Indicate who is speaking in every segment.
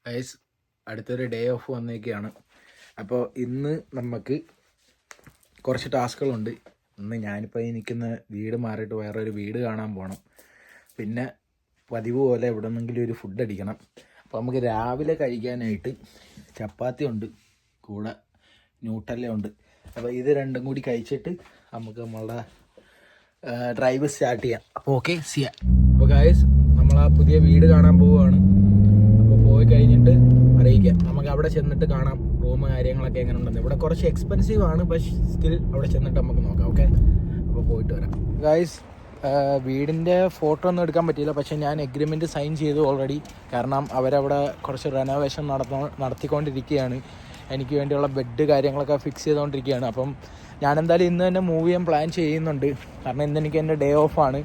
Speaker 1: Guys, അടുത്തൊരു day of വന്നേക്കാണ്. അപ്പോൾ ഇന്ന് നമുക്ക് കുറച്ച് ടാസ്കുകളുണ്ട്. ഇന്ന് ഞാനിപ്പോൾ ഈ നിൽക്കുന്ന വീട് മാറിയിട്ട് വേറൊരു വീട് കാണാൻ പോകണം. പിന്നെ പതിവ് പോലെ എവിടെ നിന്നെങ്കിലും ഒരു ഫുഡ് അടിക്കണം. അപ്പോൾ നമുക്ക് രാവിലെ കഴിക്കാനായിട്ട് ചപ്പാത്തി ഉണ്ട്, കൂടെ ന്യൂട്ടല്ല ഉണ്ട്. അപ്പോൾ ഇത് രണ്ടും കൂടി കഴിച്ചിട്ട് നമുക്ക് നമ്മളുടെ ഡ്രൈവ് സ്റ്റാർട്ട് ചെയ്യാം. അപ്പോൾ ഓക്കെ, ചെയ്യാം. അപ്പോൾ ഗൈസ്, നമ്മൾ ആ പുതിയ വീട് കാണാൻ പോവുകയാണ്. അപ്പോൾ പോയി കഴിഞ്ഞിട്ട് അറിയിക്കാം. നമുക്ക് അവിടെ ചെന്നിട്ട് കാണാം റൂം കാര്യങ്ങളൊക്കെ എങ്ങനെ ഉണ്ടെന്ന്. ഇവിടെ കുറച്ച് എക്സ്പെൻസീവ് ആണ്, പക്ഷേ സ്റ്റിൽ അവിടെ ചെന്നിട്ട് നമുക്ക് നോക്കാം. ഓക്കെ, അപ്പോൾ പോയിട്ട് വരാം. ഗൈസ്, വീടിൻ്റെ ഫോട്ടോ ഒന്നും എടുക്കാൻ പറ്റിയില്ല, പക്ഷേ ഞാൻ എഗ്രിമെൻറ്റ് സൈൻ ചെയ്തു ഓൾറെഡി. കാരണം അവരവിടെ കുറച്ച് റെനോവേഷൻ നടത്തിക്കൊണ്ടിരിക്കുകയാണ്. എനിക്ക് വേണ്ടിയുള്ള ബെഡ് കാര്യങ്ങളൊക്കെ ഫിക്സ് ചെയ്തുകൊണ്ടിരിക്കുകയാണ്. അപ്പം ഞാനെന്തായാലും ഇന്ന് തന്നെ മൂവ് ചെയ്യാൻ പ്ലാൻ ചെയ്യുന്നുണ്ട്. കാരണം ഇന്ന് എനിക്ക് എൻ്റെ ഡേ ഓഫാണ്,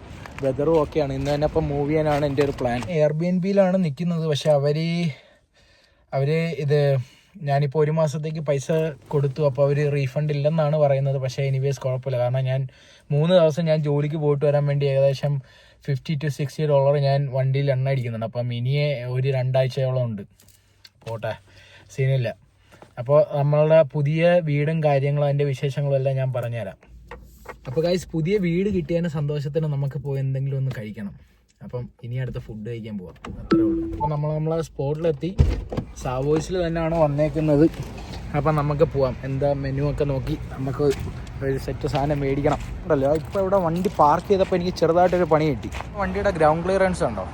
Speaker 1: വെതറും ഓക്കെയാണ്. ഇന്ന് തന്നെ അപ്പം മൂവ് ചെയ്യാനാണ് എൻ്റെ ഒരു പ്ലാൻ. എയർബിഎൻബിയിലാണ് നിൽക്കുന്നത്. പക്ഷേ അവർ ഇത് ഞാനിപ്പോൾ 1 മാസത്തേക്ക് പൈസ കൊടുത്തു. അപ്പോൾ അവർ റീഫണ്ട് ഇല്ലെന്നാണ് പറയുന്നത്. പക്ഷേ എനിവേസ് കുഴപ്പമില്ല. കാരണം ഞാൻ 3 ദിവസം ഞാൻ ജോലിക്ക് പോയിട്ട് വരാൻ വേണ്ടി ഏകദേശം $50 to $60 ഞാൻ വണ്ടിയിൽ എണ്ണ അടിക്കുന്നുണ്ട്. അപ്പം ഇനിയെ ഒരു 2 ആഴ്ചയോളം ഉണ്ട്. പോട്ടെ, സീനില്ല. അപ്പോൾ നമ്മളുടെ പുതിയ വീടും കാര്യങ്ങളും അതിൻ്റെ വിശേഷങ്ങളും എല്ലാം ഞാൻ പറഞ്ഞുതരാം. അപ്പോൾ ഗൈസ്, പുതിയ വീട് കിട്ടിയതിൻ്റെ സന്തോഷത്തിന് നമുക്ക് പോയി എന്തെങ്കിലും ഒന്ന് കഴിക്കണം. അപ്പം ഇനി അടുത്ത ഫുഡ് കഴിക്കാൻ പോവാം, അത്രേ ഉള്ളൂ. അപ്പോൾ നമ്മളെ സ്പോട്ടിലെത്തി. സാവോയ്സിൽ തന്നെയാണ് വന്നേക്കുന്നത്. അപ്പം നമുക്ക് പോവാം. എന്താ മെനു ഒക്കെ നോക്കി നമുക്ക് ഒരു സെറ്റ് സാധനം മേടിക്കണം. ഉണ്ടല്ലോ, ഇപ്പോൾ ഇവിടെ വണ്ടി പാർക്ക് ചെയ്തപ്പോൾ എനിക്ക് ചെറുതായിട്ടൊരു പണി കിട്ടി. വണ്ടിയുടെ ഗ്രൗണ്ട് ക്ലിയറൻസ് ഉണ്ടോ,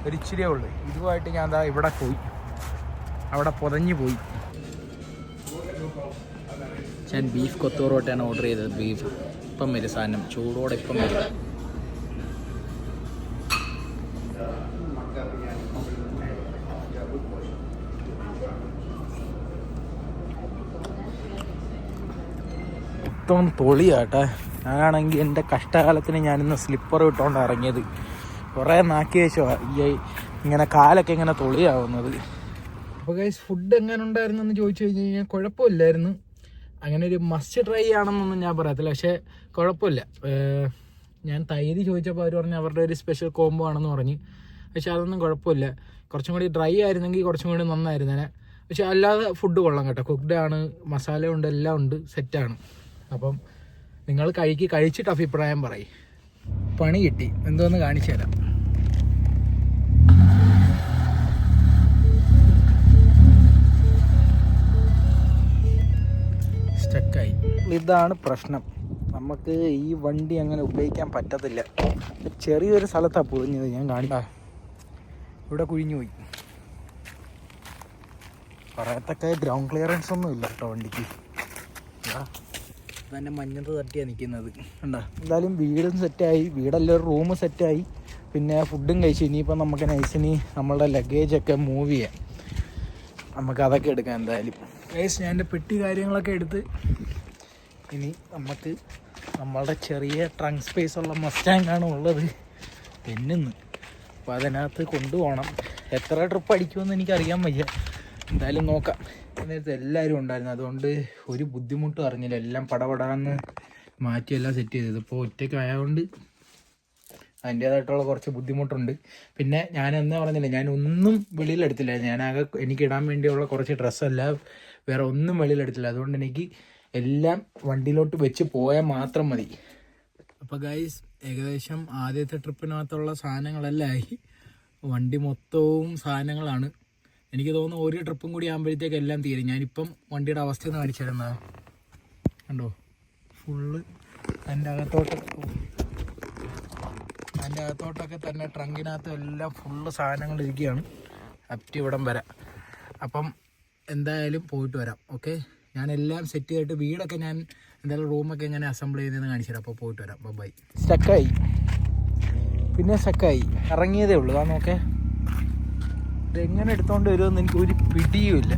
Speaker 1: ഒരു ഇച്ചിരിയേ ഉള്ളൂ. ഇതുമായിട്ട് ഞാൻ എന്താ ഇവിടെ പോയി, അവിടെ പുതഞ്ഞു പോയി. ഞാൻ ബീഫ് കൊത്തോറോട്ടാണ് ഓർഡർ ചെയ്തത്. ബീഫ് ഇപ്പം വരും, സാധനം ചൂടോടെ ഇപ്പം വരും. മൊത്തം തൊളിയാട്ടെ. ഞാനാണെങ്കിൽ എൻ്റെ കഷ്ടകാലത്തിന് ഞാനിന്ന് സ്ലിപ്പർ ഇട്ടുകൊണ്ട് ഇറങ്ങിയത്. കുറേ നാക്കി വെച്ചോ ഇങ്ങനെ കാലൊക്കെ ഇങ്ങനെ തൊളിയാവുന്നത്. അപ്പോൾ ഗൈസ്, ഫുഡ് എങ്ങനെ ഉണ്ടായിരുന്നെന്ന് ചോദിച്ചു കഴിഞ്ഞ് കഴിഞ്ഞാൽ കുഴപ്പമില്ലായിരുന്നു. അങ്ങനെ ഒരു മസ്റ്റ് ട്രൈ ആണെന്നൊന്നും ഞാൻ പറയത്തില്ല, പക്ഷേ കുഴപ്പമില്ല. ഞാൻ തൈര് ചോദിച്ചപ്പോൾ അവർ പറഞ്ഞു അവരുടെ ഒരു സ്പെഷ്യൽ കോംബോ ആണെന്ന് പറഞ്ഞ്. പക്ഷേ അതൊന്നും കുഴപ്പമില്ല. കുറച്ചും കൂടി ഡ്രൈ ആയിരുന്നെങ്കിൽ കുറച്ചും കൂടി നന്നായിരുന്നേനെ. പക്ഷേ അല്ലാതെ ഫുഡ് കൊള്ളാം കേട്ടോ. കുക്ക്ഡ് ആണ്, മസാല ഉണ്ട്, എല്ലാം ഉണ്ട്, സെറ്റാണ്. അപ്പം നിങ്ങൾ കഴിച്ചിട്ട് അഭിപ്രായം പറയും. പണി കിട്ടി, എന്തോന്ന് കാണിച്ചു തരാം. സ്റ്റക്കായി. ഇതാണ് പ്രശ്നം. നമുക്ക് ഈ വണ്ടി അങ്ങനെ ഉപയോഗിക്കാൻ പറ്റത്തില്ല. ചെറിയൊരു സ്ഥലത്താണ് പൊളിഞ്ഞത്. ഞാൻ കാണിക്കാം, ഇവിടെ കുഴിഞ്ഞു പോയി. പറയത്തക്ക ഗ്രൗണ്ട് ക്ലിയറൻസ് ഒന്നും ഇല്ല കേട്ടോ വണ്ടിക്ക്. തന്നെ മഞ്ഞത്ത് തട്ടിയാണ് നിൽക്കുന്നത് കണ്ടോ. എന്തായാലും വീടും സെറ്റായി, വീടെല്ലാം ഒരു റൂം സെറ്റായി, പിന്നെ ഫുഡും കഴിച്ചു. ഇനിയിപ്പം നമുക്ക് നൈസിനി നമ്മളുടെ ലഗേജൊക്കെ മൂവ് ചെയ്യാം. നമുക്ക് അതൊക്കെ എടുക്കാം. എന്തായാലും ഗൈസ്, ഞാൻ എൻ്റെ പെട്ടി കാര്യങ്ങളൊക്കെ എടുത്ത് ഇനി നമുക്ക് നമ്മളുടെ ചെറിയ ട്രങ്ക് സ്പേസ് ഉള്ള മസ്റ്റാങ്ങാണ് ഉള്ളത് തെന്നുന്നു. അപ്പോൾ അതിനകത്ത് കൊണ്ടുപോകണം. എത്ര ട്രിപ്പ് അടിക്കുമെന്ന് എനിക്കറിയാൻ വയ്യ. എന്തായാലും നോക്കാം. നേരത്തെ എല്ലാവരും ഉണ്ടായിരുന്നു, അതുകൊണ്ട് ഒരു ബുദ്ധിമുട്ടും അറിഞ്ഞില്ല. എല്ലാം പടപടാന്ന് മാറ്റിയെല്ലാം സെറ്റ് ചെയ്തത്. ഇപ്പോൾ ഒറ്റയ്ക്കായതുകൊണ്ട് അതിൻ്റേതായിട്ടുള്ള കുറച്ച് ബുദ്ധിമുട്ടുണ്ട്. പിന്നെ ഞാൻ എന്നാ പറഞ്ഞില്ല, ഞാനൊന്നും വെളിയിലെടുത്തില്ല. ഞാനാകെ എനിക്കിടാൻ വേണ്ടിയുള്ള കുറച്ച് ഡ്രസ്സല്ല, വേറെ ഒന്നും വെളിയിലെടുത്തില്ല. അതുകൊണ്ട് എനിക്ക് എല്ലാം വണ്ടിയിലോട്ട് വെച്ച് പോയാൽ മാത്രം മതി. അപ്പോൾ ഗൈസ്, ഏകദേശം ആദ്യത്തെ ട്രിപ്പിനകത്തുള്ള സാധനങ്ങളെല്ലാം ആയി. വണ്ടി മൊത്തവും സാധനങ്ങളാണ്. എനിക്ക് തോന്നുന്നു ഒരു ട്രിപ്പും കൂടി ആകുമ്പോഴത്തേക്ക് എല്ലാം തീരും. ഞാനിപ്പം വണ്ടിയുടെ അവസ്ഥ ഒന്ന് കാണിച്ചു തരുന്നത് കണ്ടോ. ഫുള്ള് എൻ്റെ അകത്തോട്ടൊക്കെ തന്നെ ട്രങ്കിനകത്തും എല്ലാം ഫുള്ള് സാധനങ്ങൾ ഇരിക്കുകയാണ് അപ്റ്റി ഇവിടം വരെ. അപ്പം എന്തായാലും പോയിട്ട് വരാം. ഓക്കെ, ഞാനെല്ലാം സെറ്റ് ചെയ്തിട്ട് വീടൊക്കെ ഞാൻ എന്തായാലും റൂമൊക്കെ എങ്ങനെ അസംബിൾ ചെയ്യുന്നതെന്ന് കാണിച്ചു തരാം. അപ്പോൾ പോയിട്ട് വരാം. ബൈ. സ്റ്റക്കായി, പിന്നെ സ്റ്റക്കായി ഇറങ്ങിയതേ ഉള്ളൂ. നോക്കേ, ഇതെങ്ങനെ എടുത്തോണ്ട് വരുമെന്ന് എനിക്ക് ഒരു പിടിയുമില്ല.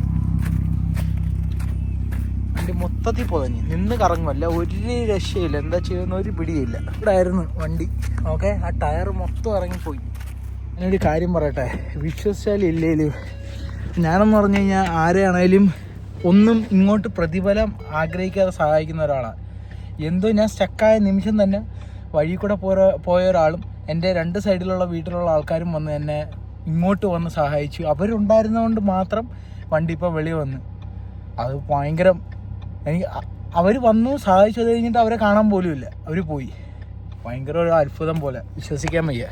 Speaker 1: വണ്ടി മൊത്തത്തിൽ പൊതഞ്ഞ് നിന്ന് കറങ്ങുമല്ല, ഒരു രക്ഷയില്ല. എന്താ ചെയ്യുന്ന ഒരു പിടിയില്ല. ഇവിടെ ആയിരുന്നു വണ്ടി. ഓക്കെ, ആ ടയർ മൊത്തം ഇറങ്ങിപ്പോയി. ഞാനൊരു കാര്യം പറയട്ടെ, വിശ്വസിച്ചാലും ഇല്ലേലും ഞാനെന്ന് പറഞ്ഞു കഴിഞ്ഞാൽ ആരെയാണേലും ഒന്നും ഇങ്ങോട്ട് പ്രതിഫലം ആഗ്രഹിക്കാതെ സഹായിക്കുന്ന ഒരാളാണ്. എന്തോ ഞാൻ സ്റ്റക്കായ നിമിഷം തന്നെ വഴി കൂടെ പോയ ഒരാളും എൻ്റെ 2 സൈഡിലുള്ള വീട്ടിലുള്ള ആൾക്കാരും വന്ന് എന്നെ ഇങ്ങോട്ട് വന്ന് സഹായിച്ചു. അവരുണ്ടായിരുന്നതുകൊണ്ട് മാത്രം വണ്ടി ഇപ്പോൾ വെളി വന്ന്. അത് ഭയങ്കര എനിക്ക് അവർ വന്നു സഹായിച്ചു. അത് കഴിഞ്ഞിട്ട് അവരെ കാണാൻ പോലും ഇല്ല, അവർ പോയി. ഭയങ്കര ഒരു അത്ഭുതം പോലെ, വിശ്വസിക്കാൻ വയ്യ.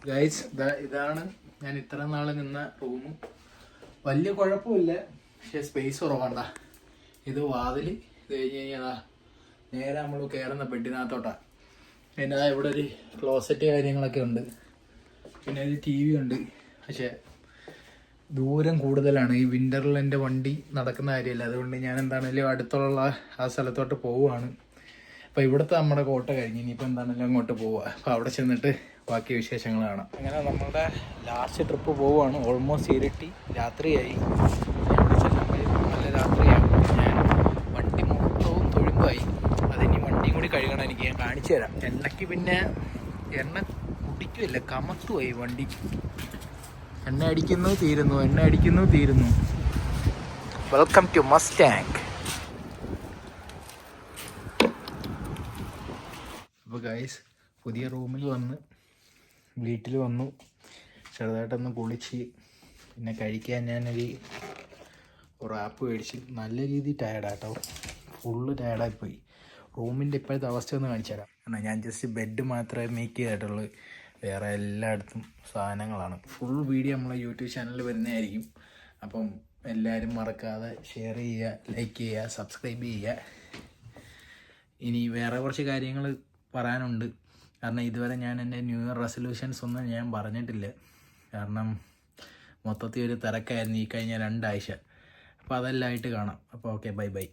Speaker 1: ഗൈസ്, ഇതാണ് ഞാൻ ഇത്ര നാൾ നിന്ന റൂം. വലിയ കുഴപ്പമില്ല, പക്ഷേ സ്പേസ് കുറവാണ്ട. ഇത് വാതിൽ, ഇത് കഴിഞ്ഞ് കഴിഞ്ഞാൽ നേരെ നമ്മൾ കയറുന്ന ബെഡിനകത്തോട്ടാണ്. പിന്നെ ഇവിടെ ഒരു ക്ലോസറ്റ് കാര്യങ്ങളൊക്കെ ഉണ്ട്. പിന്നെ ഒരു TV ഉണ്ട്. പക്ഷേ ദൂരം കൂടുതലാണ്. ഈ വിൻ്ററിൽ എൻ്റെ വണ്ടി നടക്കുന്ന കാര്യമല്ല. അതുകൊണ്ട് ഞാൻ എന്താണെങ്കിലും അടുത്തുള്ള ആ സ്ഥലത്തോട്ട് പോവുകയാണ്. അപ്പോൾ ഇവിടുത്തെ നമ്മുടെ കോട്ട കഴിഞ്ഞ് ഇനിയിപ്പോൾ എന്താണെങ്കിലും അങ്ങോട്ട് പോവുക. അപ്പോൾ അവിടെ ചെന്നിട്ട് ബാക്കി വിശേഷങ്ങൾ കാണാം. അങ്ങനെ നമ്മളുടെ ലാസ്റ്റ് ട്രിപ്പ് പോവുകയാണ്. ഓൾമോസ്റ്റ് ഇരുട്ടി, രാത്രിയായി. നല്ല രാത്രിയാകും. ഞാൻ വണ്ടി മൊത്തവും തൊഴുമ്പായി. അതിനി വണ്ടിയും കൂടി കഴുകണം. എനിക്ക് ഞാൻ കാണിച്ചു തരാം. എണ്ണയ്ക്ക് പിന്നെ എണ്ണ കുടിക്കുമല്ല, കമത്തുമായി വണ്ടി. എണ്ണ അടിക്കുന്നു തീരുന്നു, എണ്ണ അടിക്കുന്നു തീരുന്നു. Welcome to Mustang. അപ്പോൾ ഗൈസ്, പുതിയ റൂമിൽ വന്ന് വീട്ടിൽ വന്നു. ചെറുതായിട്ടൊന്ന് കുളിച്ച് പിന്നെ കഴിക്കാൻ ഞാനൊരു ആപ്പ് മേടിച്ച്. നല്ല രീതിയിൽ ടയർഡാട്ടോ, ഫുള്ള് ടയർഡായിപ്പോയി. റൂമിൻ്റെ ഇപ്പോഴത്തെ അവസ്ഥ ഒന്ന് കാണിച്ചു തരാം. കാരണം ഞാൻ ജസ്റ്റ് ബെഡ് മാത്രമേ മേക്ക് ചെയ്തിട്ടുള്ളൂ, വേറെ എല്ലായിടത്തും സാധനങ്ങളാണ്. ഫുൾ വീഡിയോ നമ്മളെ യൂട്യൂബ് ചാനലിൽ വരുന്നതായിരിക്കും. അപ്പം എല്ലാവരും മറക്കാതെ ഷെയർ ചെയ്യുക, ലൈക്ക് ചെയ്യുക, സബ്സ്ക്രൈബ് ചെയ്യുക. ഇനി വേറെ കുറച്ച് കാര്യങ്ങൾ പറയാനുണ്ട്. കാരണം ഇതുവരെ ഞാൻ എൻ്റെ ന്യൂ ഇയർ റെസൊല്യൂഷൻസ് ഒന്നും ഞാൻ പറഞ്ഞിട്ടില്ല. കാരണം മൊത്തത്തിൽ ഒരു തിരക്കായിരുന്നു ഈ കഴിഞ്ഞ 2 ആഴ്ച. അപ്പോൾ അതെല്ലാം ആയിട്ട് കാണാം. അപ്പോൾ ഓക്കെ, ബൈ ബൈ.